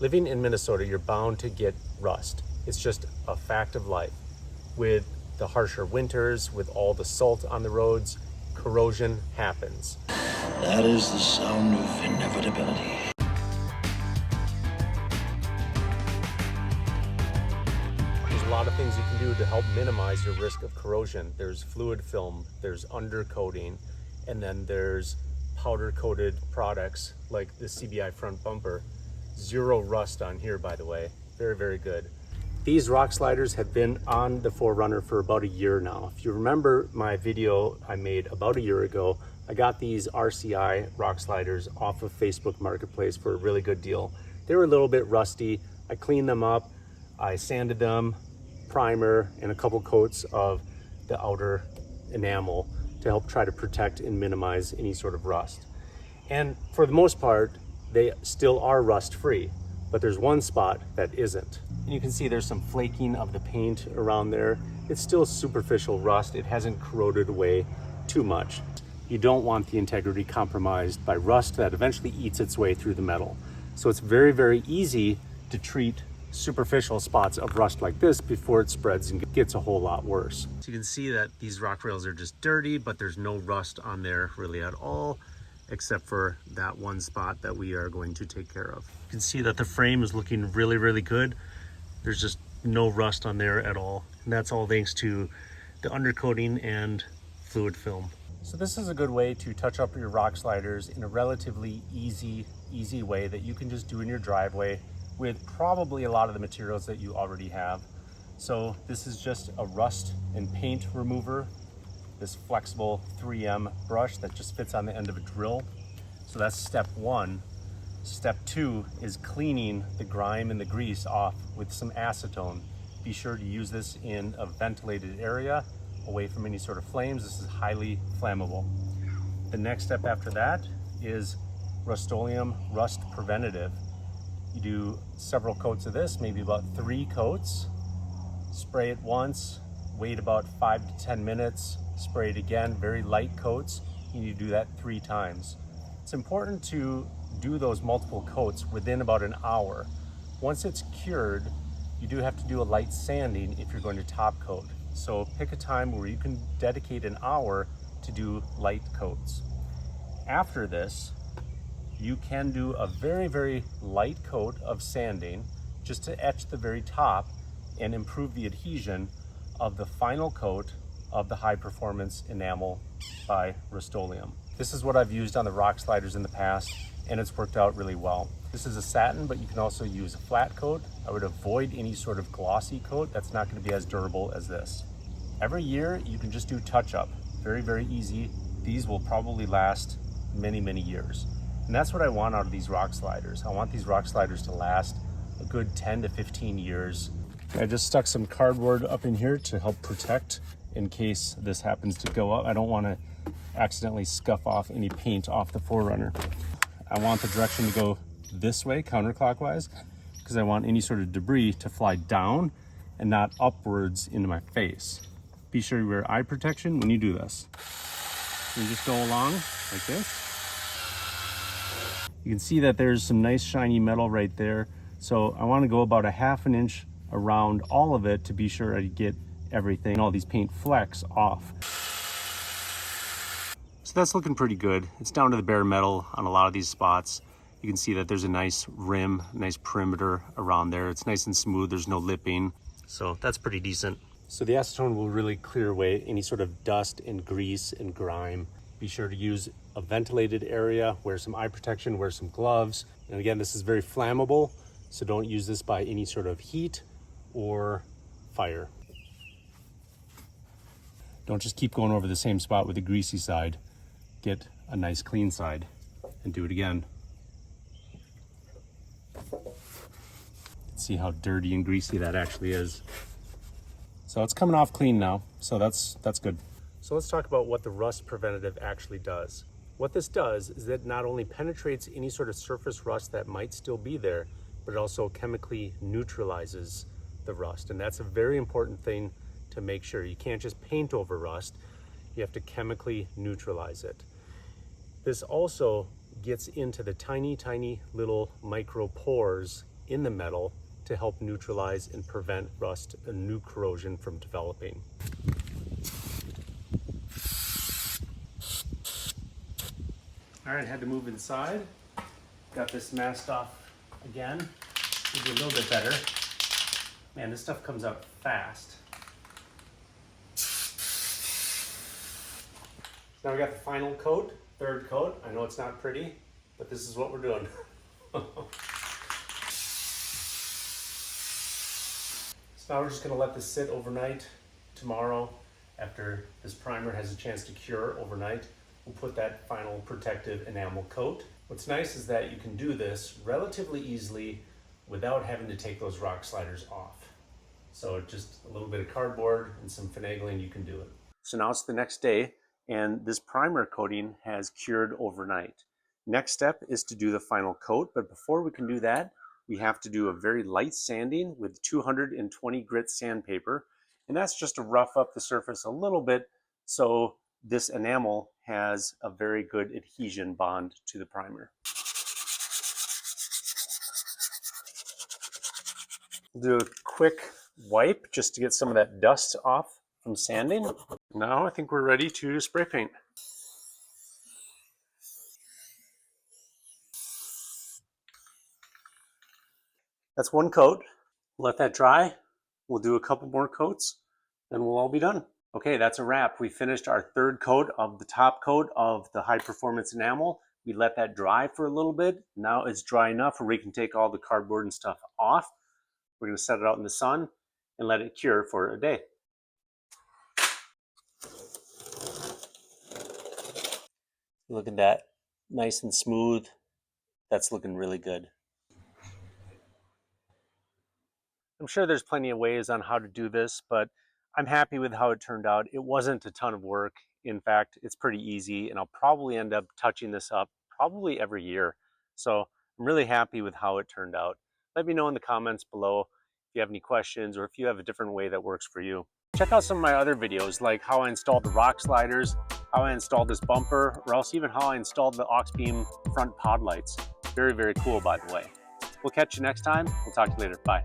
Living in Minnesota, you're bound to get rust. It's just a fact of life. With the harsher winters, with all the salt on the roads, corrosion happens. That is the sound of inevitability. There's a lot of things you can do to help minimize your risk of corrosion. There's fluid film, there's undercoating, and then there's powder coated products like the CBI front bumper. Zero rust on here, by the way. Very, very good. These rock sliders have been on the 4Runner for about a year now. If you remember my video I made about a year ago, I got these RCI rock sliders off of Facebook Marketplace for a really good deal. They were a little bit rusty. I cleaned them up, I sanded them, primer, and a couple coats of the outer enamel to help try to protect and minimize any sort of rust. And for the most part, they still are rust free, but there's one spot that isn't. And you can see there's some flaking of the paint around there. It's still superficial rust. It hasn't corroded away too much. You don't want the integrity compromised by rust that eventually eats its way through the metal. So it's very, very easy to treat superficial spots of rust like this before it spreads and gets a whole lot worse. So you can see that these rock rails are just dirty, but there's no rust on there really at all, except for that one spot that we are going to take care of. You can see that the frame is looking really, really good. There's just no rust on there at all. And that's all thanks to the undercoating and fluid film. So this is a good way to touch up your rock sliders in a relatively easy way that you can just do in your driveway with probably a lot of the materials that you already have. So this is just a rust and paint remover, this flexible 3M brush that just fits on the end of a drill. So that's step one. Step two is cleaning the grime and the grease off with some acetone. Be sure to use this in a ventilated area away from any sort of flames. This is highly flammable. The next step after that is rust-oleum rust preventative. You do several coats of this, maybe about 3 coats. Spray it once, wait about 5 to 10 minutes, spray it again, very light coats. You need to do that 3 times. It's important to do those multiple coats within about an hour. Once it's cured, you do have to do a light sanding if you're going to top coat. So pick a time where you can dedicate an hour to do light coats. After this, you can do a very, very light coat of sanding just to etch the very top and improve the adhesion of the final coat of the high performance enamel by Rust-Oleum. This is what I've used on the rock sliders in the past, and it's worked out really well. This is a satin, but you can also use a flat coat. I would avoid any sort of glossy coat. That's not going to be as durable as this. Every year you can just do touch up. Very, very easy. These will probably last many, many years. And that's what I want out of these rock sliders. I want these rock sliders to last a good 10 to 15 years. I just stuck some cardboard up in here to help protect in case this happens to go up. I don't want to accidentally scuff off any paint off the 4Runner. I want the direction to go this way, counterclockwise, because I want any sort of debris to fly down and not upwards into my face. Be sure you wear eye protection when you do this. You just go along like this. You can see that there's some nice shiny metal right there. So I want to go about a ½ an inch around all of it to be sure I get everything, all these paint flecks off. So that's looking pretty good. It's down to the bare metal on a lot of these spots. You can see that there's a nice rim, nice perimeter around there. It's nice and smooth, there's no lipping. So that's pretty decent. So the acetone will really clear away any sort of dust and grease and grime. Be sure to use a ventilated area, wear some eye protection, wear some gloves. And again, this is very flammable, so don't use this by any sort of heat or fire. Don't just keep going over the same spot with the greasy side. Get a nice clean side and do it again. See how dirty and greasy that actually is. So it's coming off clean now, so that's good. So let's talk about what the rust preventative actually does. What this does is that it not only penetrates any sort of surface rust that might still be there, but it also chemically neutralizes the rust. And that's a very important thing to make sure. You can't just paint over rust, you have to chemically neutralize it. This also gets into the tiny, tiny little micro pores in the metal to help neutralize and prevent rust and new corrosion from developing. All right, had to move inside. Got this masked off again. Maybe a little bit better. Man, this stuff comes out fast. Now we got the final coat, third coat. I know it's not pretty, but this is what we're doing. So now we're just gonna let this sit overnight. Tomorrow, after this primer has a chance to cure overnight, we'll put that final protective enamel coat. What's nice is that you can do this relatively easily without having to take those rock sliders off. So just a little bit of cardboard and some finagling, you can do it. So now it's the next day, and this primer coating has cured overnight. Next step is to do the final coat, but before we can do that, we have to do a very light sanding with 220 grit sandpaper, and that's just to rough up the surface a little bit so this enamel has a very good adhesion bond to the primer. Do a quick wipe just to get some of that dust off from sanding. Now I think we're ready to spray paint. That's one coat. Let that dry. We'll do a couple more coats, then we'll all be done. Okay, that's a wrap. We finished our third coat of the top coat of the high performance enamel. We let that dry for a little bit. Now it's dry enough where we can take all the cardboard and stuff off. We're gonna set it out in the sun and let it cure for a day. Look at that, nice and smooth. That's looking really good. I'm sure there's plenty of ways on how to do this, but I'm happy with how it turned out. It wasn't a ton of work. In fact, it's pretty easy, and I'll probably end up touching this up probably every year. So I'm really happy with how it turned out. Let me know in the comments below if you have any questions or if you have a different way that works for you. Check out some of my other videos, like how I installed the rock sliders, how I installed this bumper, or else even how I installed the Auxbeam front pod lights. Very, very cool, by the way. We'll catch you next time. We'll talk to you later. Bye.